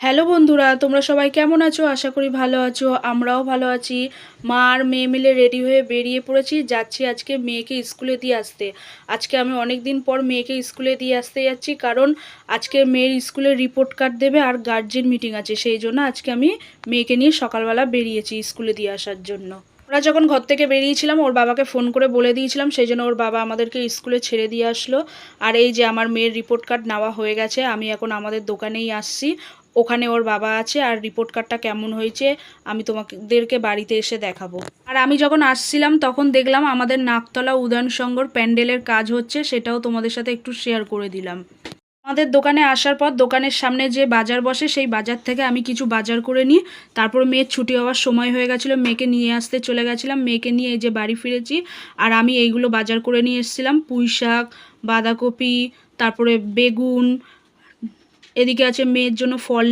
Hello বন্ধুরা, তোমরা সবাই কেমন আছো? আশা করি ভালো আছো। আমরাও ভালো আছি। মা আর মেয়ে মিলে রেডি হয়ে বেরিয়ে পড়েছি, যাচ্ছি আজকে মেয়েকে স্কুলে দিয়ে আসতে। আজকে আমি অনেক দিন পর মেয়েকে স্কুলে দিয়ে আসতে যাচ্ছি, কারণ আজকে মেয়ের স্কুলের রিপোর্ট কার্ড দেবে আর গার্জেন মিটিং আছে। সেই জন্য আজকে আমি মেয়েকে নিয়ে সকালবেলা বেরিয়েছি স্কুলে দিয়ে আসার জন্য। আমরা যখন ঘর থেকে বেরিয়েছিলাম ওর বাবাকে ফোন করে বলে দিয়েছিলাম, সেই জন্য ওর বাবা আমাদেরকে স্কুলে ছেড়ে দিয়ে আসলো। আর এই যে আমার মেয়ের রিপোর্ট কার্ড নেওয়া হয়ে গেছে, আমি এখন আমাদের দোকানেই আসছি। ওখানে ওর বাবা আছে, আর রিপোর্ট কার্ডটা কেমন হয়েছে আমি তোমাদেরকে বাড়িতে এসে দেখাবো। আর আমি যখন আসছিলাম তখন দেখলাম আমাদের নাকতলা উদয়ন সংঘর প্যান্ডেলের কাজ হচ্ছে, সেটাও তোমাদের সাথে একটু শেয়ার করে দিলাম। আমাদের দোকানে আসার পর দোকানের সামনে যে বাজার বসে সেই বাজার থেকে আমি কিছু বাজার করে নিই। তারপর মেয়ের ছুটি হওয়ার সময় হয়ে গেছিলো, মেয়েকে নিয়ে আসতে চলে গেছিলাম। মেয়েকে নিয়ে এই যে বাড়ি ফিরেছি, আর আমি এইগুলো বাজার করে নিয়ে এসেছিলাম। পুঁই শাক, বাঁধাকপি, তারপরে বেগুন, এদিকে আছে মেয়ের জন্য ফল।